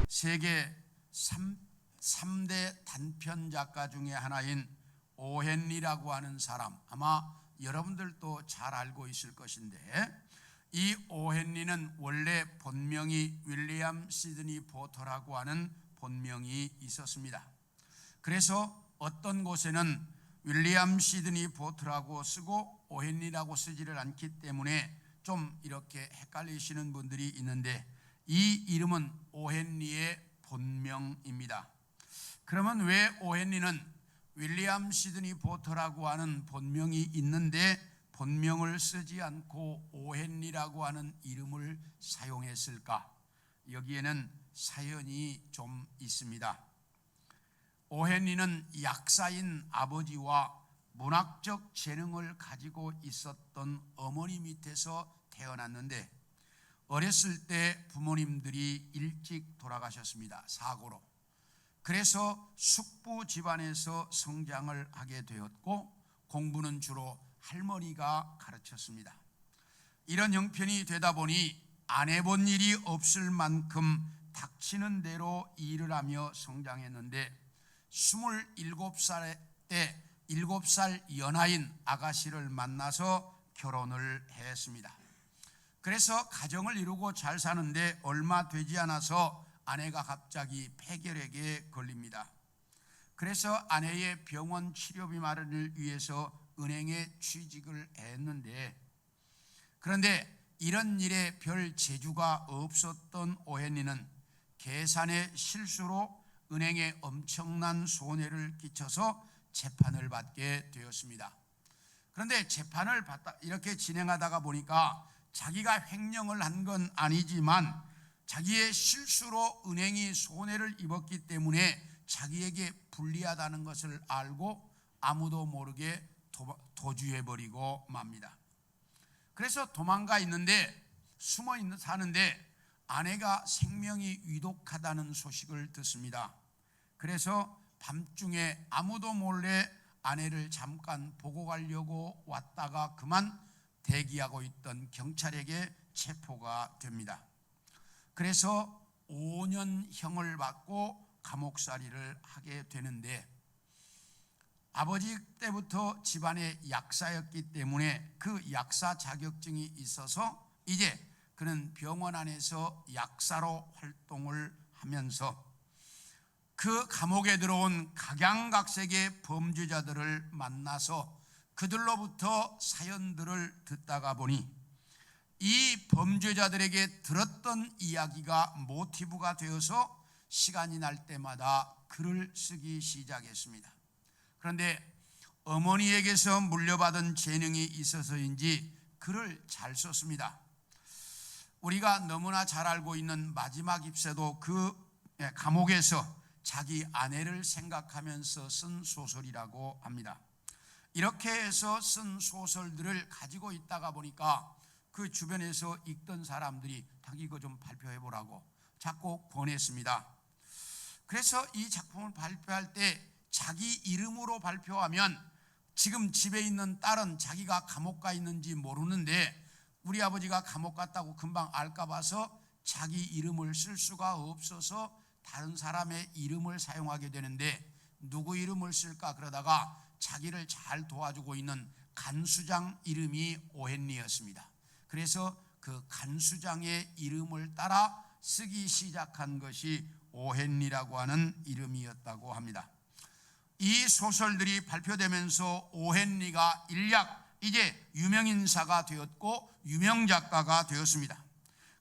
세계 3대 단편 작가 중에 하나인 오 헨리라고 하는 사람, 아마 여러분들도 잘 알고 있을 것인데, 이 오 헨리는 원래 본명이 윌리엄 시드니 포터라고 하는 본명이 있었습니다. 그래서 어떤 곳에는 윌리엄 시드니 포터라고 쓰고 오 헨리라고 쓰지를 않기 때문에 좀 이렇게 헷갈리시는 분들이 있는데, 이 이름은 오 헨리의 본명입니다. 그러면 왜 오 헨리는 윌리엄 시드니 포터라고 하는 본명이 있는데 본명을 쓰지 않고 오 헨리라고 하는 이름을 사용했을까? 여기에는 사연이 좀 있습니다. 오 헨리는 약사인 아버지와 문학적 재능을 가지고 있었던 어머니 밑에서 태어났는데, 어렸을 때 부모님들이 일찍 돌아가셨습니다. 사고로. 그래서 숙부 집안에서 성장을 하게 되었고, 공부는 주로 할머니가 가르쳤습니다. 이런 형편이 되다 보니 안 해본 일이 없을 만큼 닥치는 대로 일을 하며 성장했는데, 27살 때 7살 연하인 아가씨를 만나서 결혼을 했습니다. 그래서 가정을 이루고 잘 사는데 얼마 되지 않아서 아내가 갑자기 폐결핵에 걸립니다. 그래서 아내의 병원 치료비 마련을 위해서 은행에 취직을 했는데, 그런데 이런 일에 별 재주가 없었던 오 헨리는 계산의 실수로 은행에 엄청난 손해를 끼쳐서 재판을 받게 되었습니다. 그런데 재판을 받다 이렇게 진행하다가 보니까 자기가 횡령을 한 건 아니지만 자기의 실수로 은행이 손해를 입었기 때문에 자기에게 불리하다는 것을 알고 아무도 모르게 도주해버리고 맙니다. 그래서 도망가 있는데, 숨어 사는데 아내가 생명이 위독하다는 소식을 듣습니다. 그래서 밤중에 아무도 몰래 아내를 잠깐 보고 가려고 왔다가 그만 대기하고 있던 경찰에게 체포가 됩니다. 그래서 5년형을 받고 감옥살이를 하게 되는데, 아버지 때부터 집안의 약사였기 때문에 그 약사 자격증이 있어서 이제 그는 병원 안에서 약사로 활동을 하면서 그 감옥에 들어온 각양각색의 범죄자들을 만나서 그들로부터 사연들을 듣다가 보니 이 범죄자들에게 들었던 이야기가 모티브가 되어서 시간이 날 때마다 글을 쓰기 시작했습니다. 그런데 어머니에게서 물려받은 재능이 있어서인지 글을 잘 썼습니다. 우리가 너무나 잘 알고 있는 마지막 잎새도 그 감옥에서 자기 아내를 생각하면서 쓴 소설이라고 합니다. 이렇게 해서 쓴 소설들을 가지고 있다가 보니까 그 주변에서 읽던 사람들이 자기 이거 좀 발표해보라고 자꾸 권했습니다. 그래서 이 작품을 발표할 때 자기 이름으로 발표하면 지금 집에 있는 딸은 자기가 감옥 가 있는지 모르는데 우리 아버지가 감옥 갔다고 금방 알까 봐서 자기 이름을 쓸 수가 없어서 다른 사람의 이름을 사용하게 되는데, 누구 이름을 쓸까 그러다가 자기를 잘 도와주고 있는 간수장 이름이 오 헨리였습니다. 그래서 그 간수장의 이름을 따라 쓰기 시작한 것이 오 헨리라고 하는 이름이었다고 합니다. 이 소설들이 발표되면서 오 헨리가 일약 이제 유명인사가 되었고 유명작가가 되었습니다.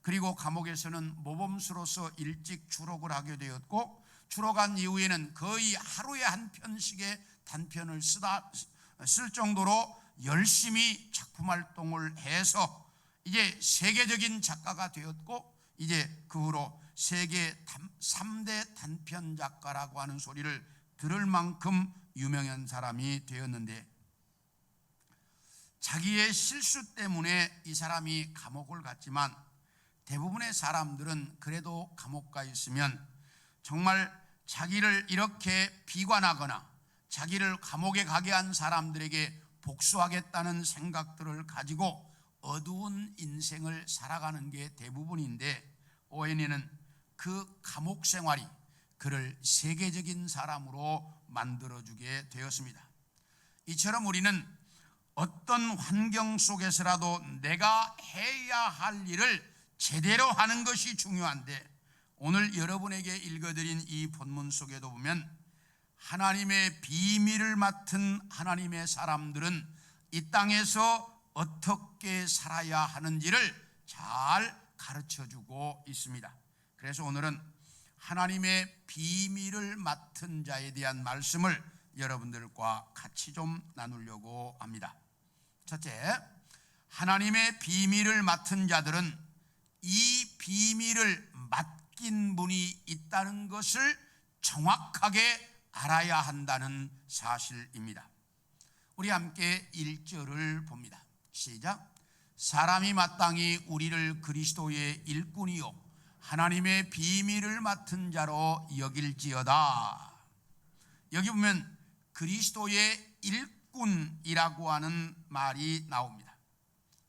그리고 감옥에서는 모범수로서 일찍 추록을 하게 되었고, 추록한 이후에는 거의 하루에 한 편씩의 단편을 쓸 정도로 열심히 작품 활동을 해서 이제 세계적인 작가가 되었고, 이제 그 후로 세계 3대 단편 작가라고 하는 소리를 들을 만큼 유명한 사람이 되었는데, 자기의 실수 때문에 이 사람이 감옥을 갔지만 대부분의 사람들은 그래도 감옥 가 있으면 정말 자기를 이렇게 비관하거나 자기를 감옥에 가게 한 사람들에게 복수하겠다는 생각들을 가지고 어두운 인생을 살아가는 게 대부분인데, 오웬이는 그 감옥 생활이 그를 세계적인 사람으로 만들어주게 되었습니다. 이처럼 우리는 어떤 환경 속에서라도 내가 해야 할 일을 제대로 하는 것이 중요한데, 오늘 여러분에게 읽어드린 이 본문 속에도 보면 하나님의 비밀을 맡은 하나님의 사람들은 이 땅에서 어떻게 살아야 하는지를 잘 가르쳐주고 있습니다. 그래서 오늘은 하나님의 비밀을 맡은 자에 대한 말씀을 여러분들과 같이 좀 나누려고 합니다. 첫째, 하나님의 비밀을 맡은 자들은 이 비밀을 맡긴 분이 있다는 것을 정확하게 알아야 한다는 사실입니다. 우리 함께 1절을 봅니다. 시작. 사람이 마땅히 우리를 그리스도의 일꾼이요 하나님의 비밀을 맡은 자로 여길지어다. 여기 보면 그리스도의 일꾼이라고 하는 말이 나옵니다.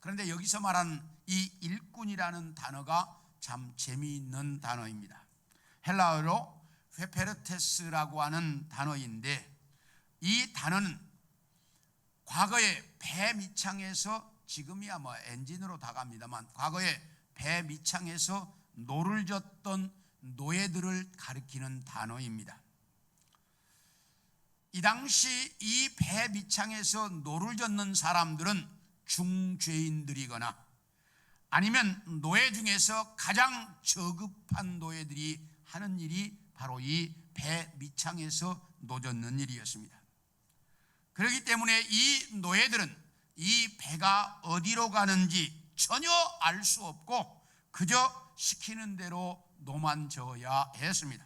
그런데 여기서 말하는 이 일꾼이라는 단어가 참 재미있는 단어입니다. 헬라어로 회페르테스라고 하는 단어인데, 이 단어는 과거에 배 밑창에서, 지금이야 뭐 엔진으로 다 갑니다만, 과거에 배 밑창에서 노를 젓던 노예들을 가리키는 단어입니다. 이 당시 이 배 밑창에서 노를 젓는 사람들은 중죄인들이거나 아니면 노예 중에서 가장 저급한 노예들이 하는 일이 바로 이 배 밑창에서 노젓는 일이었습니다. 그렇기 때문에 이 노예들은 이 배가 어디로 가는지 전혀 알 수 없고 그저 시키는 대로 노만 저어야 했습니다.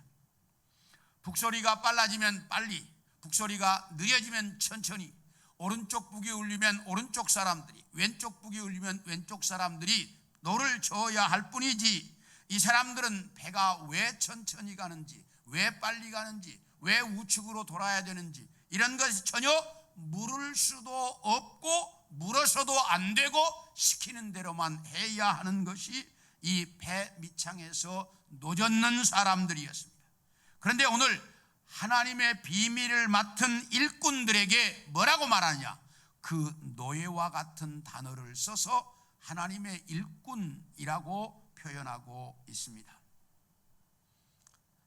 북소리가 빨라지면 빨리, 북소리가 느려지면 천천히, 오른쪽 북이 울리면 오른쪽 사람들이, 왼쪽 북이 울리면 왼쪽 사람들이 노를 저어야 할 뿐이지, 이 사람들은 배가 왜 천천히 가는지, 왜 빨리 가는지, 왜 우측으로 돌아야 되는지 이런 것이 전혀 물을 수도 없고 물어서도 안 되고 시키는 대로만 해야 하는 것이 이 배 밑창에서 노젓는 사람들이었습니다. 그런데 오늘 하나님의 비밀을 맡은 일꾼들에게 뭐라고 말하냐? 그 노예와 같은 단어를 써서 하나님의 일꾼이라고 표현하고 있습니다.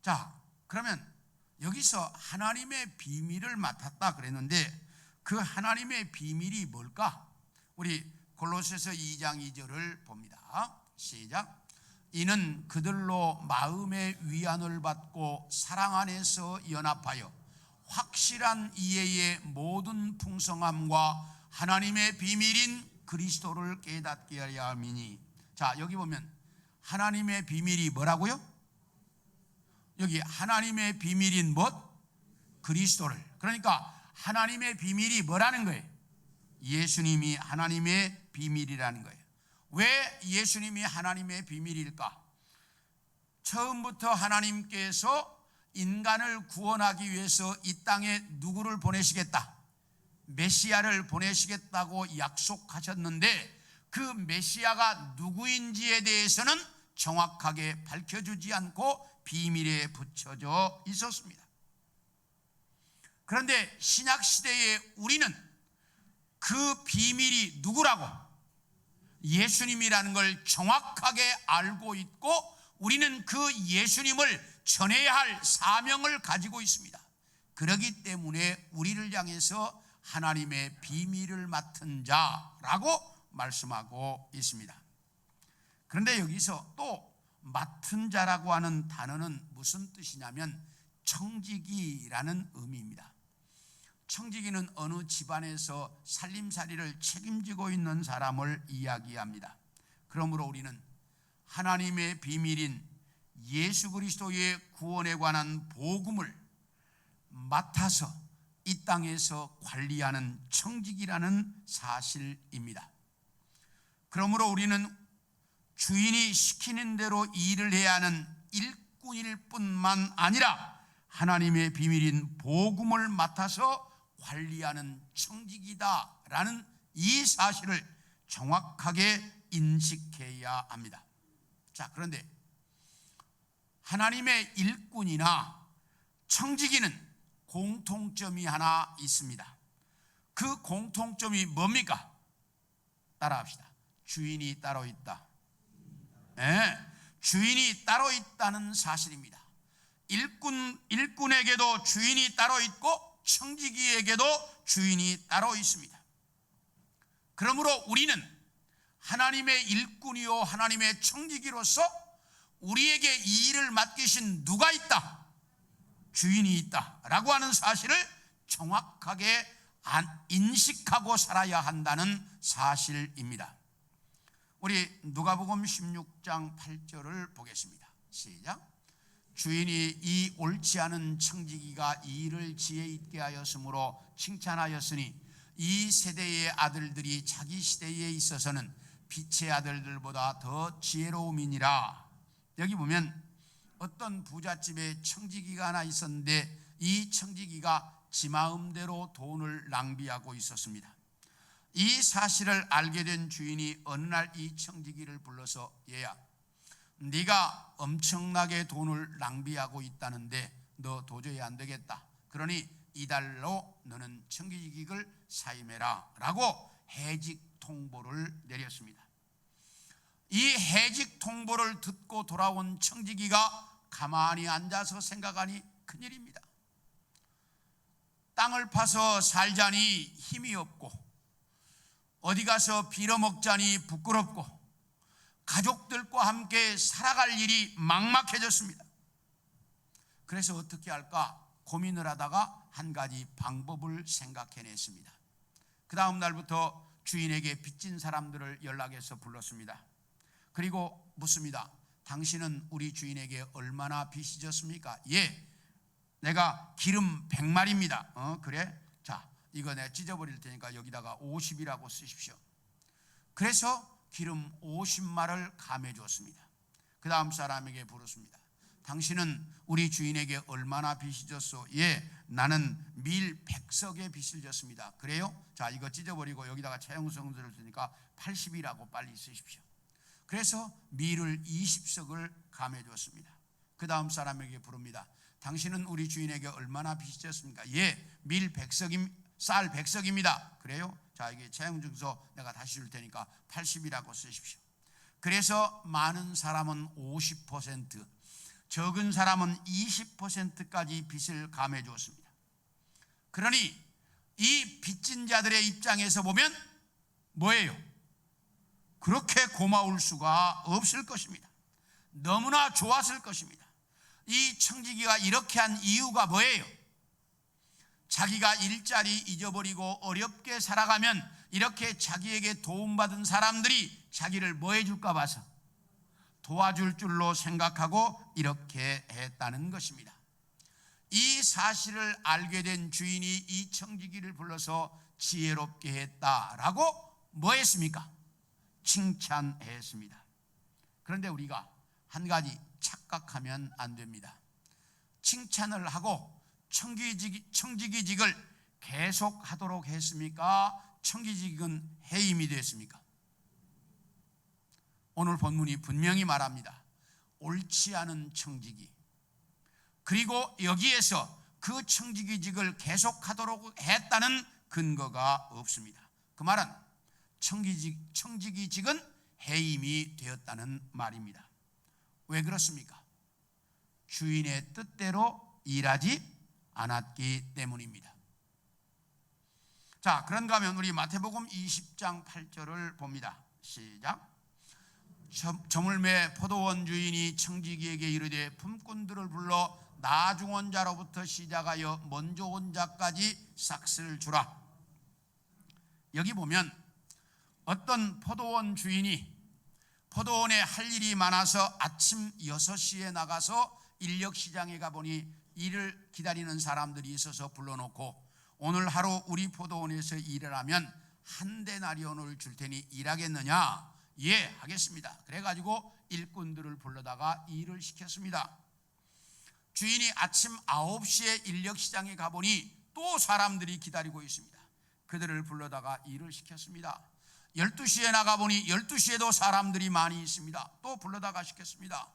자, 그러면 여기서 하나님의 비밀을 맡았다 그랬는데 그 하나님의 비밀이 뭘까? 우리 골로새서 2장 2절을 봅니다. 시작. 이는 그들로 마음의 위안을 받고 사랑 안에서 연합하여 확실한 이해의 모든 풍성함과 하나님의 비밀인 그리스도를 깨닫게 하려 함이니. 자, 여기 보면 하나님의 비밀이 뭐라고요? 여기 하나님의 비밀인 뭐? 그리스도를. 그러니까 하나님의 비밀이 뭐라는 거예요? 예수님이 하나님의 비밀이라는 거예요. 왜 예수님이 하나님의 비밀일까? 처음부터 하나님께서 인간을 구원하기 위해서 이 땅에 누구를 보내시겠다? 메시아를 보내시겠다고 약속하셨는데 그 메시아가 누구인지에 대해서는 정확하게 밝혀주지 않고 비밀에 붙여져 있었습니다. 그런데 신약시대에 우리는 그 비밀이 누구라고? 예수님이라는 걸 정확하게 알고 있고 우리는 그 예수님을 전해야 할 사명을 가지고 있습니다. 그렇기 때문에 우리를 향해서 하나님의 비밀을 맡은 자라고 말씀하고 있습니다. 그런데 여기서 또 맡은 자라고 하는 단어는 무슨 뜻이냐면 청지기라는 의미입니다. 청지기는 어느 집안에서 살림살이를 책임지고 있는 사람을 이야기합니다. 그러므로 우리는 하나님의 비밀인 예수 그리스도의 구원에 관한 복음을 맡아서 이 땅에서 관리하는 청직이라는 사실입니다. 그러므로 우리는 주인이 시키는 대로 일을 해야 하는 일꾼일 뿐만 아니라 하나님의 비밀인 복음을 맡아서 관리하는 청직이다라는 이 사실을 정확하게 인식해야 합니다. 자, 그런데 하나님의 일꾼이나 청지기는 공통점이 하나 있습니다. 그 공통점이 뭡니까? 따라합시다. 주인이 따로 있다. 네, 주인이 따로 있다는 사실입니다. 일꾼에게도 주인이 따로 있고 청지기에게도 주인이 따로 있습니다. 그러므로 우리는 하나님의 일꾼이요 하나님의 청지기로서 우리에게 이 일을 맡기신 누가 있다? 주인이 있다라고 하는 사실을 정확하게 인식하고 살아야 한다는 사실입니다. 우리 누가복음 16장 8절을 보겠습니다. 시작. 주인이 이 옳지 않은 청지기가 이 일을 지혜 있게 하였으므로 칭찬하였으니 이 세대의 아들들이 자기 시대에 있어서는 빛의 아들들보다 더 지혜로움이니라. 여기 보면 어떤 부잣집에 청지기가 하나 있었는데 이 청지기가 지 마음대로 돈을 낭비하고 있었습니다. 이 사실을 알게 된 주인이 어느 날 이 청지기를 불러서 얘야, 네가 엄청나게 돈을 낭비하고 있다는데 너 도저히 안 되겠다. 그러니 이달로 너는 청지기를 사임해라 라고 해직 통보를 내렸습니다. 이 해직 통보를 듣고 돌아온 청지기가 가만히 앉아서 생각하니 큰일입니다. 땅을 파서 살자니 힘이 없고 어디 가서 빌어먹자니 부끄럽고 가족들과 함께 살아갈 일이 막막해졌습니다. 그래서 어떻게 할까 고민을 하다가 한 가지 방법을 생각해냈습니다. 그 다음 날부터 주인에게 빚진 사람들을 연락해서 불렀습니다. 그리고 묻습니다. 당신은 우리 주인에게 얼마나 빚이 졌습니까? 예, 내가 기름 100마리입니다. 그래? 자, 이거 내가 찢어버릴 테니까 여기다가 50이라고 쓰십시오. 그래서 기름 50마를 감해 주었습니다. 그 다음 사람에게 물었습니다. 당신은 우리 주인에게 얼마나 빚이 졌소? 예, 나는 밀 100석의 빚을 졌습니다. 그래요? 자, 이거 찢어버리고 여기다가 차용성들을 쓰니까 80이라고 빨리 쓰십시오. 그래서 밀을 20석을 감해 주었습니다. 그 다음 사람에게 부릅니다. 당신은 우리 주인에게 얼마나 빚이 졌습니까? 예, 밀 100석임, 쌀 100석입니다. 그래요? 자, 이게 채용증서 내가 다시 줄 테니까 80이라고 쓰십시오. 그래서 많은 사람은 50%, 적은 사람은 20%까지 빚을 감해 주었습니다. 그러니 이 빚진 자들의 입장에서 보면 뭐예요? 그렇게 고마울 수가 없을 것입니다. 너무나 좋았을 것입니다. 이 청지기가 이렇게 한 이유가 뭐예요? 자기가 일자리 잊어버리고 어렵게 살아가면 이렇게 자기에게 도움받은 사람들이 자기를 뭐 해줄까 봐서 도와줄 줄로 생각하고 이렇게 했다는 것입니다. 이 사실을 알게 된 주인이 이 청지기를 불러서 지혜롭게 했다라고 뭐 했습니까? 칭찬했습니다. 그런데 우리가 한 가지 착각하면 안 됩니다. 칭찬을 하고 청지기직을 계속 하도록 했습니까? 청지기직은 해임이 됐습니까? 오늘 본문이 분명히 말합니다. 옳지 않은 청지기, 그리고 여기에서 그 청지기직을 계속하도록 했다는 근거가 없습니다. 그 말은 청지기직은 해임이 되었다는 말입니다. 왜 그렇습니까? 주인의 뜻대로 일하지 않았기 때문입니다. 자, 그런가 하면 우리 마태복음 20장 8절을 봅니다. 시작. 저물매 포도원 주인이 청지기에게 이르되 품꾼들을 불러 나중 온 자로부터 시작하여 먼저 온 자까지 싹쓸 주라. 여기 보면 어떤 포도원 주인이 포도원에 할 일이 많아서 아침 6시에 나가서 인력시장에 가보니 일을 기다리는 사람들이 있어서 불러놓고 오늘 하루 우리 포도원에서 일을 하면 한 데나리온을 줄 테니 일하겠느냐? 예, 하겠습니다. 그래가지고 일꾼들을 불러다가 일을 시켰습니다. 주인이 아침 9시에 인력시장에 가보니 또 사람들이 기다리고 있습니다. 그들을 불러다가 일을 시켰습니다. 12시에 나가보니 12시에도 사람들이 많이 있습니다. 또 불러다가 시켰습니다.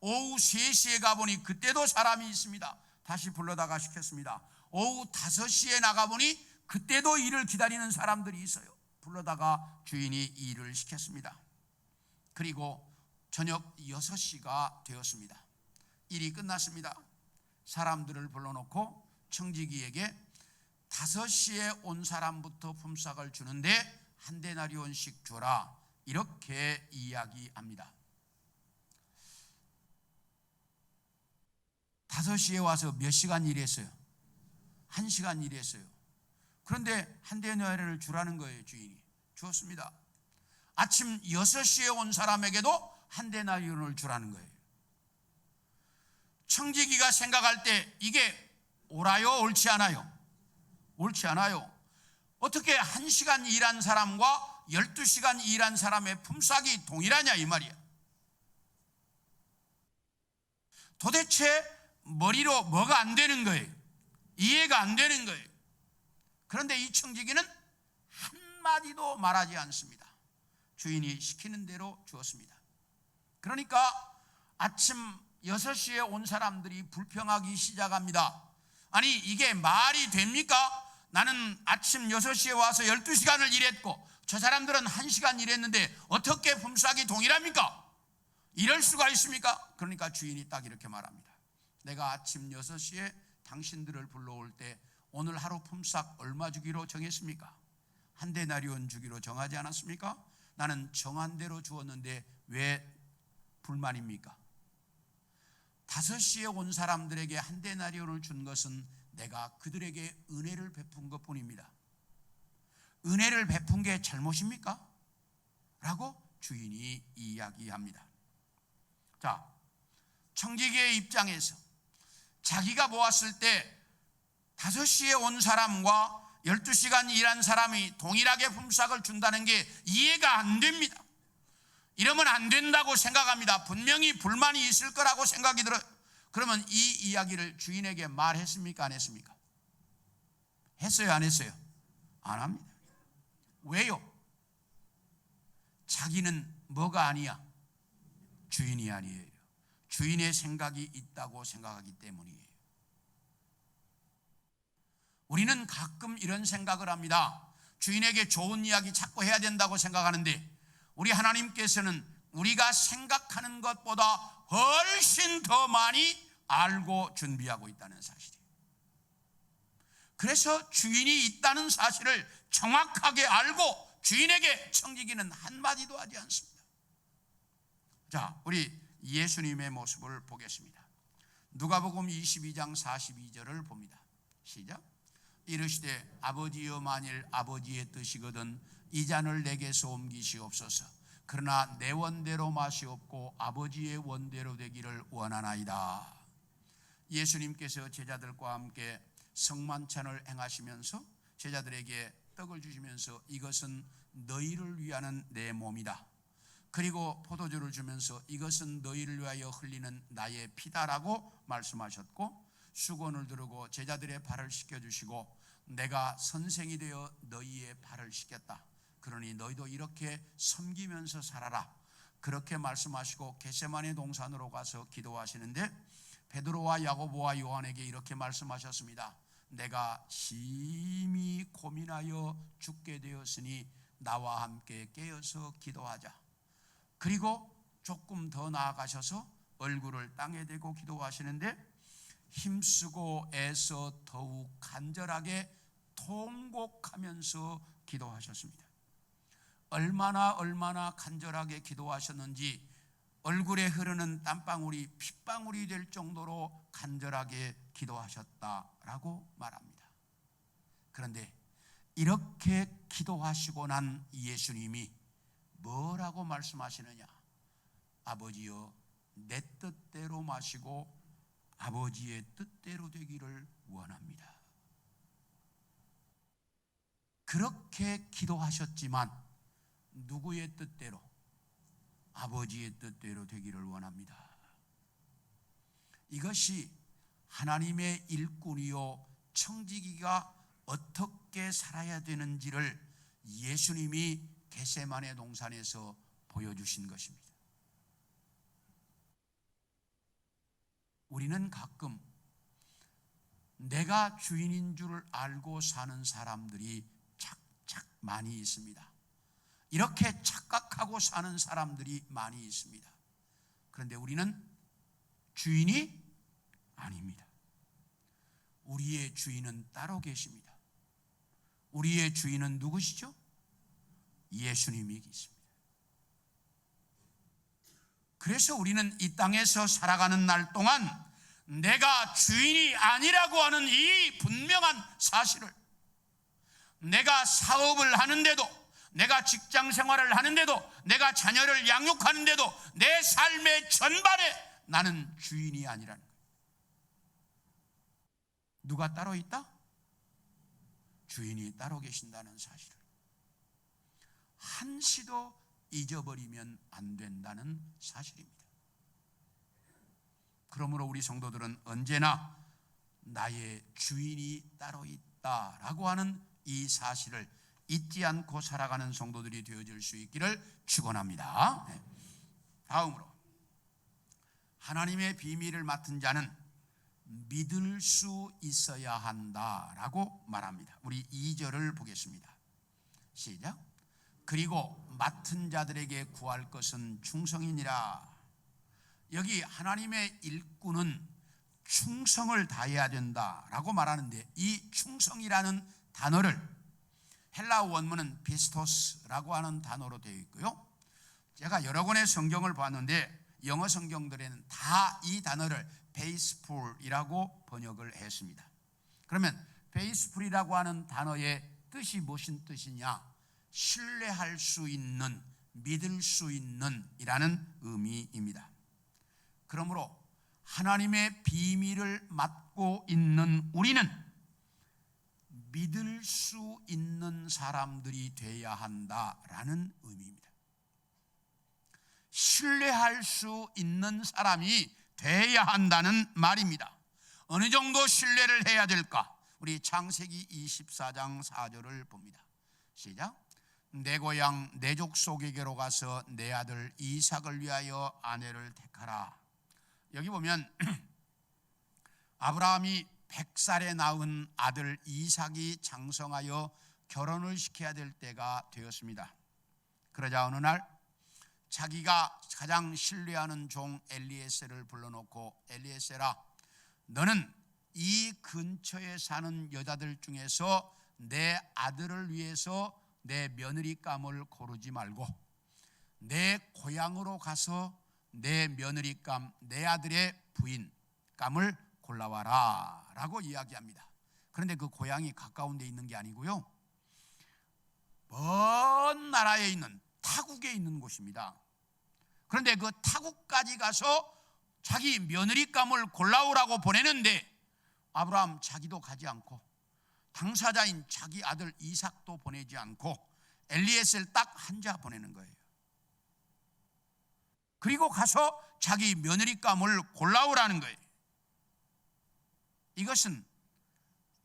오후 3시에 가보니 그때도 사람이 있습니다. 다시 불러다가 시켰습니다. 오후 5시에 나가보니 그때도 일을 기다리는 사람들이 있어요. 불러다가 주인이 일을 시켰습니다. 그리고 저녁 6시가 되었습니다. 일이 끝났습니다. 사람들을 불러놓고 청지기에게 5시에 온 사람부터 품삯을 주는데 한 데나리온씩 줘라, 이렇게 이야기합니다. 5시에 와서 몇 시간 일했어요? 1시간 일했어요. 그런데 한 데나리온을 주라는 거예요. 주인이 주었습니다. 아침 6시에 온 사람에게도 한 데나리온을 주라는 거예요. 청지기가 생각할 때 이게 옳아요? 옳지 않아요? 옳지 않아요. 어떻게 1시간 일한 사람과 12시간 일한 사람의 품삯이 동일하냐 이 말이야. 도대체 머리로 뭐가 안 되는 거예요? 이해가 안 되는 거예요. 그런데 이 청지기는 한마디도 말하지 않습니다. 주인이 시키는 대로 주었습니다. 그러니까 아침 6시에 온 사람들이 불평하기 시작합니다. 아니, 이게 말이 됩니까? 나는 아침 6시에 와서 12시간을 일했고 저 사람들은 1시간 일했는데 어떻게 품삯이 동일합니까? 이럴 수가 있습니까? 그러니까 주인이 딱 이렇게 말합니다. 내가 아침 6시에 당신들을 불러올 때 오늘 하루 품삯 얼마 주기로 정했습니까? 한 데나리온 주기로 정하지 않았습니까? 나는 정한 대로 주었는데 왜 불만입니까? 5시에 온 사람들에게 한 데나리온을 준 것은 내가 그들에게 은혜를 베푼 것뿐입니다. 은혜를 베푼 게 잘못입니까? 라고 주인이 이야기합니다. 자, 청지기의 입장에서 자기가 보았을 때 5시에 온 사람과 12시간 일한 사람이 동일하게 품삯을 준다는 게 이해가 안 됩니다. 이러면 안 된다고 생각합니다. 분명히 불만이 있을 거라고 생각이 들어요. 그러면 이 이야기를 주인에게 말했습니까? 안 했습니까? 했어요? 안 했어요? 안 합니다. 왜요? 자기는 뭐가 아니야? 주인이 아니에요. 주인의 생각이 있다고 생각하기 때문이에요. 우리는 가끔 이런 생각을 합니다. 주인에게 좋은 이야기 자꾸 해야 된다고 생각하는데 우리 하나님께서는 우리가 생각하는 것보다 훨씬 더 많이 알고 준비하고 있다는 사실이에요. 그래서 주인이 있다는 사실을 정확하게 알고 주인에게 청지기는 한마디도 하지 않습니다. 자, 우리 예수님의 모습을 보겠습니다. 누가복음 22장 42절을 봅니다. 시작. 이르시되 아버지여, 만일 아버지의 뜻이거든 이 잔을 내게서 옮기시옵소서. 그러나 내 원대로 마시옵고 아버지의 원대로 되기를 원하나이다. 예수님께서 제자들과 함께 성만찬을 행하시면서 제자들에게 떡을 주시면서 이것은 너희를 위하는 내 몸이다. 그리고 포도주를 주면서 이것은 너희를 위하여 흘리는 나의 피다라고 말씀하셨고, 수건을 두르고 제자들의 발을 씻겨주시고 내가 선생이 되어 너희의 발을 씻겼다. 그러니 너희도 이렇게 섬기면서 살아라. 그렇게 말씀하시고 겟세마네 동산으로 가서 기도하시는데 베드로와 야고보와 요한에게 이렇게 말씀하셨습니다. 내가 심히 고민하여 죽게 되었으니 나와 함께 깨어서 기도하자. 그리고 조금 더 나아가셔서 얼굴을 땅에 대고 기도하시는데 힘쓰고 애써 더욱 간절하게 통곡하면서 기도하셨습니다. 얼마나 간절하게 기도하셨는지 얼굴에 흐르는 땀방울이 핏방울이 될 정도로 간절하게 기도하셨다라고 말합니다. 그런데 이렇게 기도하시고 난 예수님이 뭐라고 말씀하시느냐? 아버지여, 내 뜻대로 마시고 아버지의 뜻대로 되기를 원합니다. 그렇게 기도하셨지만 누구의 뜻대로? 아버지의 뜻대로 되기를 원합니다. 이것이 하나님의 일꾼이요 청지기가 어떻게 살아야 되는지를 예수님이 겟세마네 동산에서 보여주신 것입니다. 우리는 가끔 내가 주인인 줄 알고 사는 사람들이 착착 많이 있습니다. 이렇게 착각하고 사는 사람들이 많이 있습니다. 그런데 우리는 주인이 아닙니다. 우리의 주인은 따로 계십니다. 우리의 주인은 누구시죠? 예수님이 계십니다. 그래서 우리는 이 땅에서 살아가는 날 동안 내가 주인이 아니라고 하는 이 분명한 사실을, 내가 사업을 하는데도, 내가 직장 생활을 하는데도, 내가 자녀를 양육하는데도 내 삶의 전반에 나는 주인이 아니라는 거예요. 누가 따로 있다? 주인이 따로 계신다는 사실을 한시도 잊어버리면 안 된다는 사실입니다. 그러므로 우리 성도들은 언제나 나의 주인이 따로 있다라고 하는 이 사실을 잊지 않고 살아가는 성도들이 되어질 수 있기를 축원합니다. 다음으로 하나님의 비밀을 맡은 자는 믿을 수 있어야 한다라고 말합니다. 우리 2절을 보겠습니다. 시작. 그리고 맡은 자들에게 구할 것은 충성이니라. 여기 하나님의 일꾼은 충성을 다해야 된다라고 말하는데, 이 충성이라는 단어를 헬라 원문은 피스토스라고 하는 단어로 되어 있고요. 제가 여러 권의 성경을 봤는데 영어 성경들에는 다 이 단어를 faithful이라고 번역을 했습니다. 그러면 faithful이라고 하는 단어의 뜻이 무슨 뜻이냐? 신뢰할 수 있는, 믿을 수 있는 이라는 의미입니다. 그러므로 하나님의 비밀을 맡고 있는 우리는 믿을 수 있는 사람들이 되어야 한다라는 의미입니다. 신뢰할 수 있는 사람이 되어야 한다는 말입니다. 어느 정도 신뢰를 해야 될까? 우리 창세기 24장 4절을 봅니다. 시작. 내 고향 내 족속에게로 가서 내 아들 이삭을 위하여 아내를 택하라. 여기 보면 아브라함이 100살에 낳은 아들 이삭이 장성하여 결혼을 시켜야 될 때가 되었습니다. 그러자 어느 날 자기가 가장 신뢰하는 종 엘리에셀을 불러놓고, 엘리에셀아, 너는 이 근처에 사는 여자들 중에서 내 아들을 위해서 내 며느리감을 고르지 말고 내 고향으로 가서 내 며느리감, 내 아들의 부인감을 골라와라 라고 이야기합니다. 그런데 그 고향이 가까운 데 있는 게 아니고요, 먼 나라에 있는 타국에 있는 곳입니다. 그런데 그 타국까지 가서 자기 며느리감을 골라오라고 보내는데 아브라함 자기도 가지 않고 당사자인 자기 아들 이삭도 보내지 않고 엘리에셀 딱 한 자 보내는 거예요. 그리고 가서 자기 며느리감을 골라오라는 거예요. 이것은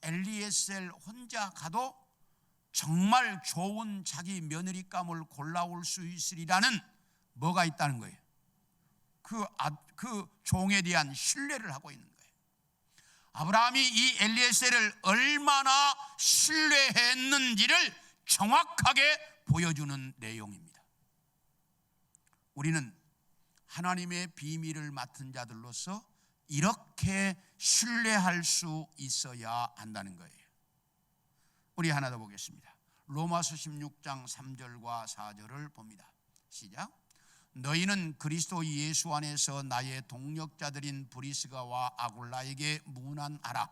엘리에셀 혼자 가도 정말 좋은 자기 며느리감을 골라올 수 있으리라는 뭐가 있다는 거예요. 그 종에 대한 신뢰를 하고 있는 거예요. 아브라함이 이 엘리에셀을 얼마나 신뢰했는지를 정확하게 보여주는 내용입니다. 우리는 하나님의 비밀을 맡은 자들로서 이렇게 신뢰할 수 있어야 한다는 거예요. 우리 하나 더 보겠습니다. 로마서 16장 3절과 4절을 봅니다. 시작. 너희는 그리스도 예수 안에서 나의 동력자들인 브리스가와 아굴라에게 문안하라.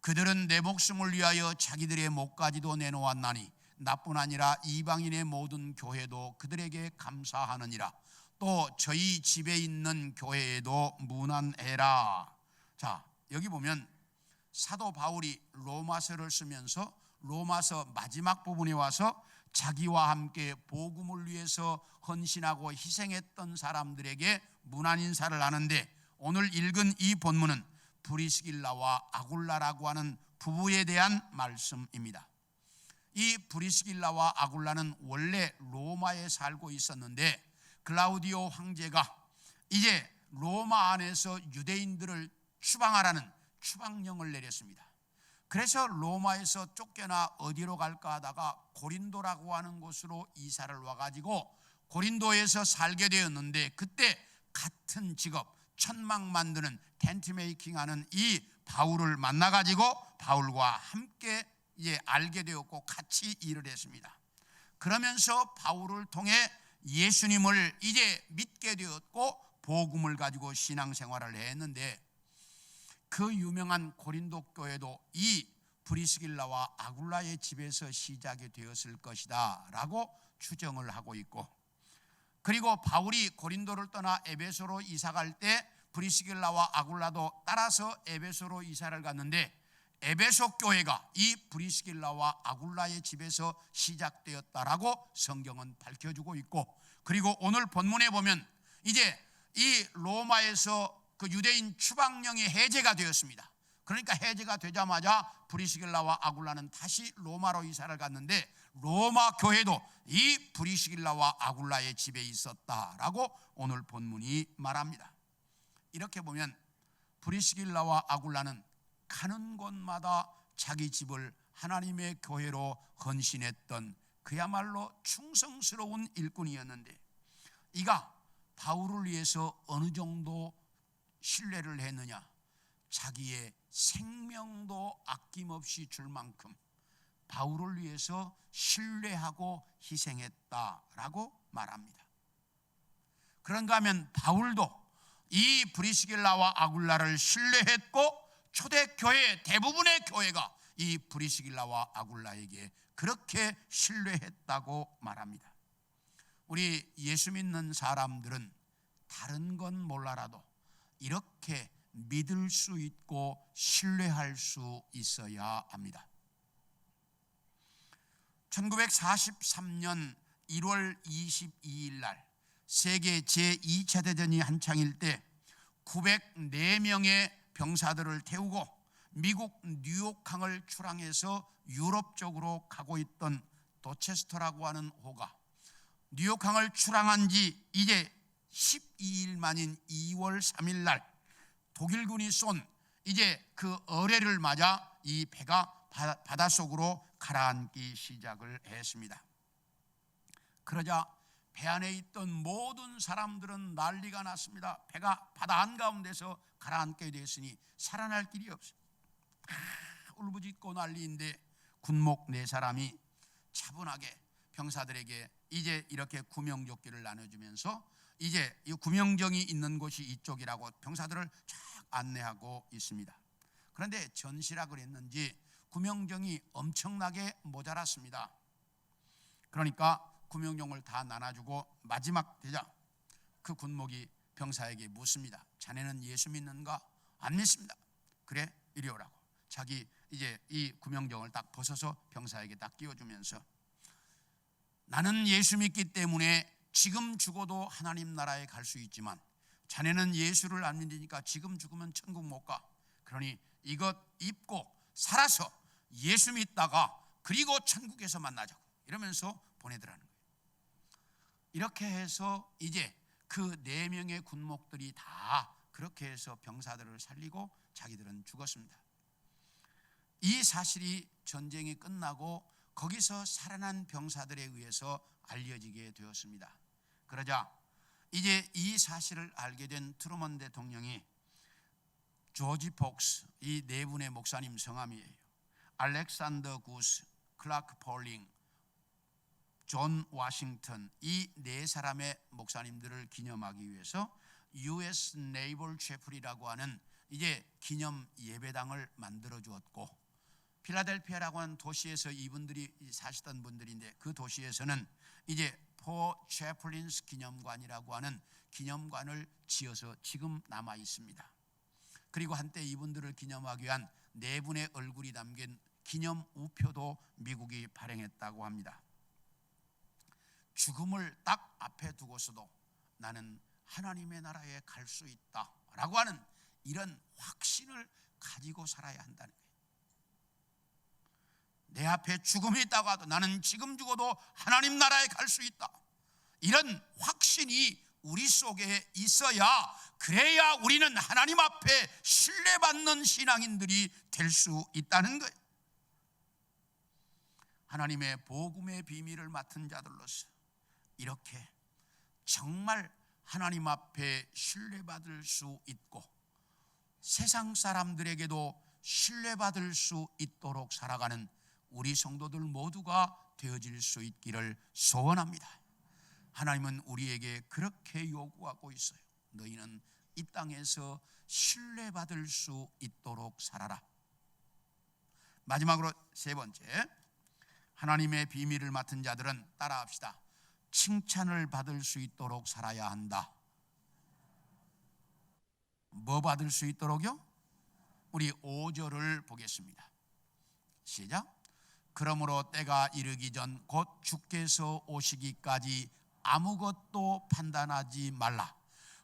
그들은 내 목숨을 위하여 자기들의 목까지도 내놓았나니 나뿐 아니라 이방인의 모든 교회도 그들에게 감사하느니라. 또 저희 집에 있는 교회에도 문안해라. 자, 여기 보면 사도 바울이 로마서를 쓰면서 로마서 마지막 부분에 와서 자기와 함께 복음을 위해서 헌신하고 희생했던 사람들에게 문안 인사를 하는데, 오늘 읽은 이 본문은 브리스길라와 아굴라라고 하는 부부에 대한 말씀입니다. 이 브리스길라와 아굴라는 원래 로마에 살고 있었는데 클라우디오 황제가 이제 로마 안에서 유대인들을 추방하라는 추방령을 내렸습니다. 그래서 로마에서 쫓겨나 어디로 갈까 하다가 고린도라고 하는 곳으로 이사를 와가지고 고린도에서 살게 되었는데, 그때 같은 직업, 천막 만드는 텐트 메이킹 하는 이 바울을 만나가지고 바울과 함께 이제 알게 되었고 같이 일을 했습니다. 그러면서 바울을 통해 예수님을 이제 믿게 되었고 복음을 가지고 신앙생활을 했는데, 그 유명한 고린도 교회도 이 브리스길라와 아굴라의 집에서 시작이 되었을 것이다 라고 추정을 하고 있고, 그리고 바울이 고린도를 떠나 에베소로 이사갈 때 브리스길라와 아굴라도 따라서 에베소로 이사를 갔는데, 에베소 교회가 이 브리스길라와 아굴라의 집에서 시작되었다라고 성경은 밝혀주고 있고, 그리고 오늘 본문에 보면 이제 이 로마에서 그 유대인 추방령이 해제가 되었습니다. 그러니까 해제가 되자마자 브리스길라와 아굴라는 다시 로마로 이사를 갔는데, 로마 교회도 이 브리스길라와 아굴라의 집에 있었다라고 오늘 본문이 말합니다. 이렇게 보면 브리스길라와 아굴라는 가는 곳마다 자기 집을 하나님의 교회로 헌신했던 그야말로 충성스러운 일꾼이었는데, 이가 바울을 위해서 어느 정도 신뢰를 했느냐, 자기의 생명도 아낌없이 줄 만큼 바울을 위해서 신뢰하고 희생했다라고 말합니다. 그런가 하면 바울도 이 브리스길라와 아굴라를 신뢰했고, 초대교회 대부분의 교회가 이 브리스길라와 아굴라에게 그렇게 신뢰했다고 말합니다. 우리 예수 믿는 사람들은 다른 건 몰라라도 이렇게 믿을 수 있고 신뢰할 수 있어야 합니다. 1943년 1월 22일 날 세계 제2차 대전이 한창일 때 904명의 병사들을 태우고 미국 뉴욕항을 출항해서 유럽 쪽으로 가고 있던 도체스터라고 하는 호가 뉴욕항을 출항한 지 이제 12일 만인 2월 3일 날 독일군이 쏜 이제 그 어뢰를 맞아 이 배가 바닷속으로 가라앉기 시작을 했습니다. 그러자 배 안에 있던 모든 사람들은 난리가 났습니다. 배가 바다 한가운데서 가라앉게 됐으니 살아날 길이 없어요. 다 울부짖고 난리인데 군목 4사람이 차분하게 병사들에게 이제 이렇게 구명조끼를 나눠주면서 이제 이 구명정이 있는 곳이 이쪽이라고 병사들을 쫙 안내하고 있습니다. 그런데 전시라 그랬는지 구명정이 엄청나게 모자랐습니다. 그러니까 구명정을 다 나눠주고 마지막 되자 그 군목이 병사에게 묻습니다. 자네는 예수 믿는가? 안 믿습니다. 그래, 이리 오라고. 자기 이제 이 구명정을 딱 벗어서 병사에게 딱 끼워주면서, 나는 예수 믿기 때문에 지금 죽어도 하나님 나라에 갈 수 있지만 자네는 예수를 안 믿으니까 지금 죽으면 천국 못 가. 그러니 이것 입고 살아서 예수 믿다가 그리고 천국에서 만나자고 이러면서 보내더라는 거예요. 이렇게 해서 이제 그 4명의 군목들이 다 그렇게 해서 병사들을 살리고 자기들은 죽었습니다. 이 사실이 전쟁이 끝나고 거기서 살아난 병사들에 의해서 알려지게 되었습니다. 그러자 이제 이 사실을 알게 된 트루먼 대통령이 조지 폭스, 이 4분의 목사님 성함이에요. 알렉산더 구스, 클라크 폴링, 존 워싱턴, 이 4사람의 목사님들을 기념하기 위해서 US 네이벌 채플이라고 하는 이제 기념 예배당을 만들어 주었고, 필라델피아라고 하는 도시에서 이분들이 사시던 분들인데 그 도시에서는 이제 포 채플린스 기념관이라고 하는 기념관을 지어서 지금 남아 있습니다. 그리고 한때 이분들을 기념하기 위한 4분의 얼굴이 담긴 기념 우표도 미국이 발행했다고 합니다. 죽음을 딱 앞에 두고서도 나는 하나님의 나라에 갈 수 있다라고 하는 이런 확신을 가지고 살아야 한다는 거예요. 내 앞에 죽음이 있다고 하도 나는 지금 죽어도 하나님 나라에 갈 수 있다. 이런 확신이 우리 속에 있어야, 그래야 우리는 하나님 앞에 신뢰받는 신앙인들이 될 수 있다는 거예요. 하나님의 복음의 비밀을 맡은 자들로서 이렇게 정말 하나님 앞에 신뢰받을 수 있고 세상 사람들에게도 신뢰받을 수 있도록 살아가는 우리 성도들 모두가 되어질 수 있기를 소원합니다. 하나님은 우리에게 그렇게 요구하고 있어요. 너희는 이 땅에서 신뢰받을 수 있도록 살아라. 마지막으로 세 번째, 하나님의 비밀을 맡은 자들은 따라합시다. 칭찬을 받을 수 있도록 살아야 한다. 뭐 받을 수 있도록요? 우리 5절을 보겠습니다. 시작. 그러므로 때가 이르기 전 곧 주께서 오시기까지 아무것도 판단하지 말라.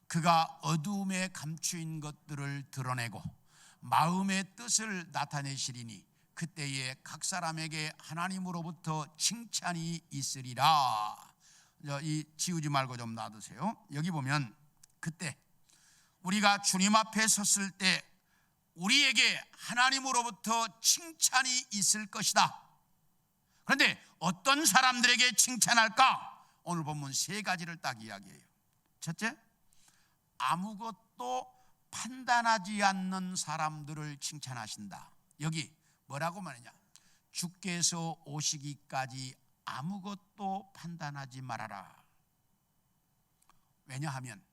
그가 어두움에 감추인 것들을 드러내고 마음의 뜻을 나타내시리니 그때에 각 사람에게 하나님으로부터 칭찬이 있으리라. 이 지우지 말고 좀 놔두세요. 여기 보면 그때 우리가 주님 앞에 섰을 때 우리에게 하나님으로부터 칭찬이 있을 것이다. 그런데 어떤 사람들에게 칭찬할까? 오늘 본문 세 가지를 딱 이야기해요. 첫째, 아무것도 판단하지 않는 사람들을 칭찬하신다. 여기 뭐라고 말하냐? 주께서 오시기까지 아무것도 판단하지 말아라. 왜냐하면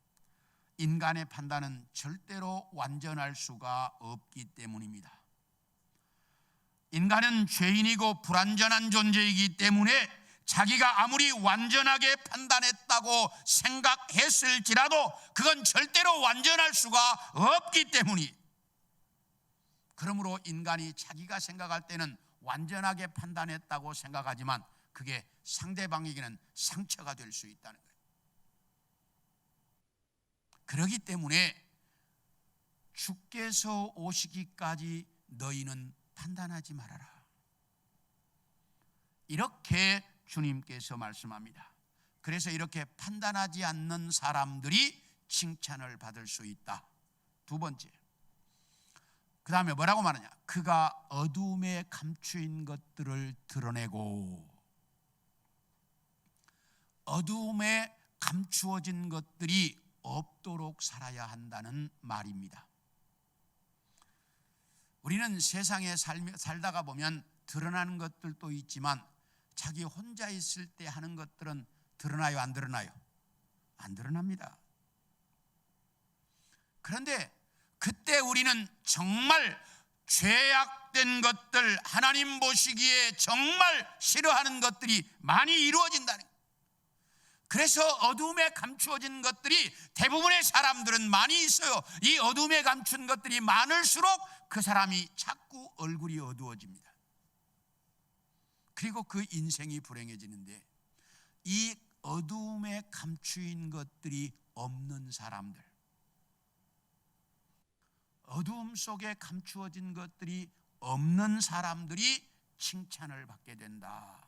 인간의 판단은 절대로 완전할 수가 없기 때문입니다. 인간은 죄인이고 불완전한 존재이기 때문에 자기가 아무리 완전하게 판단했다고 생각했을지라도 그건 절대로 완전할 수가 없기 때문이. 그러므로 인간이 자기가 생각할 때는 완전하게 판단했다고 생각하지만 그게 상대방에게는 상처가 될 수 있다는 거예요. 그렇기 때문에 주께서 오시기까지 너희는 판단하지 말아라. 이렇게 주님께서 말씀합니다. 그래서 이렇게 판단하지 않는 사람들이 칭찬을 받을 수 있다. 두 번째, 그 다음에 뭐라고 말하냐? 그가 어두움에 감추인 것들을 드러내고, 어두움에 감추어진 것들이 없도록 살아야 한다는 말입니다. 우리는 세상에 살다가 보면 드러나는 것들도 있지만 자기 혼자 있을 때 하는 것들은 드러나요, 안 드러나요? 안 드러납니다. 그런데 그때 우리는 정말 죄악된 것들, 하나님 보시기에 정말 싫어하는 것들이 많이 이루어진다는 거예요. 그래서 어두움에 감추어진 것들이 대부분의 사람들은 많이 있어요. 이 어두움에 감춘 것들이 많을수록 그 사람이 자꾸 얼굴이 어두워집니다. 그리고 그 인생이 불행해지는데, 이 어두움에 감추인 것들이 없는 사람들, 어두움 속에 감추어진 것들이 없는 사람들이 칭찬을 받게 된다.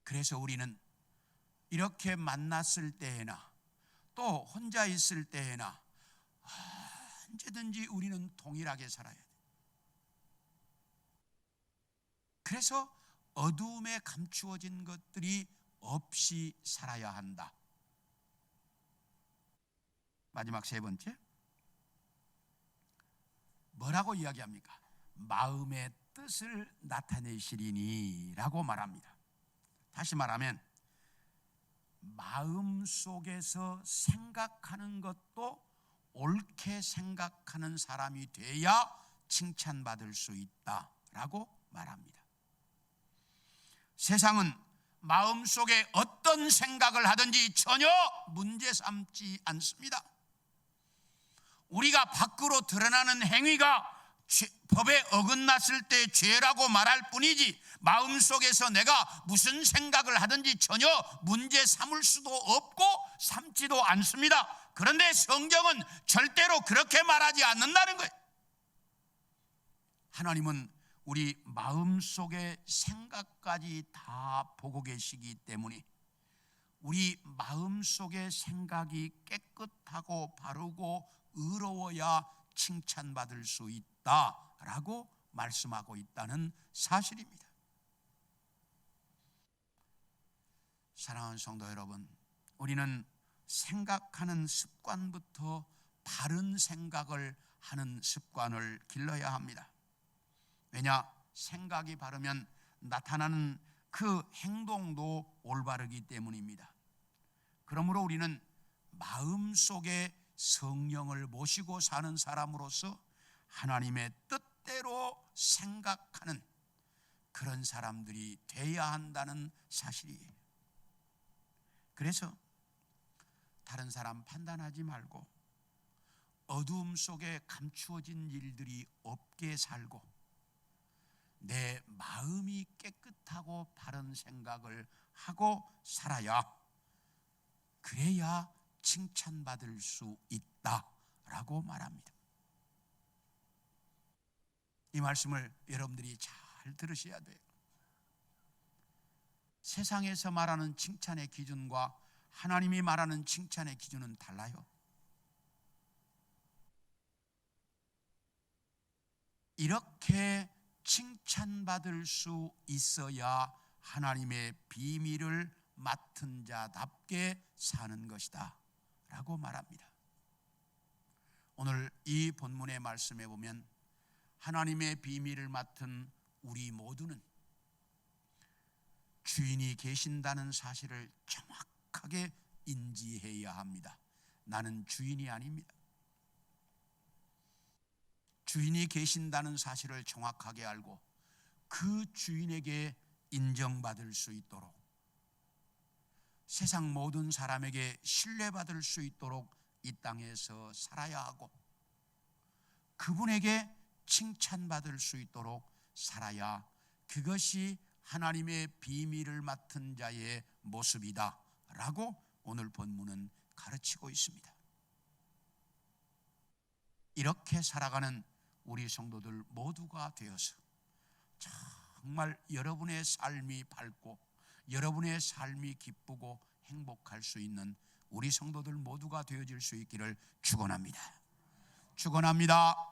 그래서 우리는 이렇게 만났을 때에나 또 혼자 있을 때에나 언제든지 우리는 동일하게 살아야 돼. 그래서 어두움에 감추어진 것들이 없이 살아야 한다. 마지막 세 번째, 뭐라고 이야기합니까? 마음의 뜻을 나타내시리니 라고 말합니다. 다시 말하면 마음 속에서 생각하는 것도 옳게 생각하는 사람이 돼야 칭찬받을 수 있다라고 말합니다. 세상은 마음속에 어떤 생각을 하든지 전혀 문제 삼지 않습니다. 우리가 밖으로 드러나는 행위가 법에 어긋났을 때 죄라고 말할 뿐이지 마음속에서 내가 무슨 생각을 하든지 전혀 문제 삼을 수도 없고 삼지도 않습니다. 그런데 성경은 절대로 그렇게 말하지 않는다는 거예요. 하나님은 우리 마음속의 생각까지 다 보고 계시기 때문에 우리 마음속의 생각이 깨끗하고 바르고 의로워야 칭찬받을 수 있다라고 말씀하고 있다는 사실입니다. 사랑하는 성도 여러분, 우리는 생각하는 습관부터 바른 생각을 하는 습관을 길러야 합니다. 왜냐? 생각이 바르면 나타나는 그 행동도 올바르기 때문입니다. 그러므로 우리는 마음속에 성령을 모시고 사는 사람으로서 하나님의 뜻대로 생각하는 그런 사람들이 돼야 한다는 사실이에요. 그래서 다른 사람 판단하지 말고 어두움 속에 감추어진 일들이 없게 살고 내 마음이 깨끗하고 바른 생각을 하고 살아야, 그래야 칭찬받을 수 있다라고 말합니다. 이 말씀을 여러분들이 잘 들으셔야 돼요. 세상에서 말하는 칭찬의 기준과 하나님이 말하는 칭찬의 기준은 달라요. 이렇게 칭찬받을 수 있어야 하나님의 비밀을 맡은 자답게 사는 것이다 라고 말합니다. 오늘 이 본문의 말씀에 보면 하나님의 비밀을 맡은 우리 모두는 주인이 계신다는 사실을 정확하게 인지해야 합니다. 나는 주인이 아닙니다. 주인이 계신다는 사실을 정확하게 알고 그 주인에게 인정받을 수 있도록, 세상 모든 사람에게 신뢰받을 수 있도록 이 땅에서 살아야 하고 그분에게 칭찬받을 수 있도록 살아야, 그것이 하나님의 비밀을 맡은 자의 모습이다 라고 오늘 본문은 가르치고 있습니다. 이렇게 살아가는 우리 성도들 모두가 되어서 정말 여러분의 삶이 밝고 여러분의 삶이 기쁘고 행복할 수 있는 우리 성도들 모두가 되어질 수 있기를 축원합니다. 축원합니다.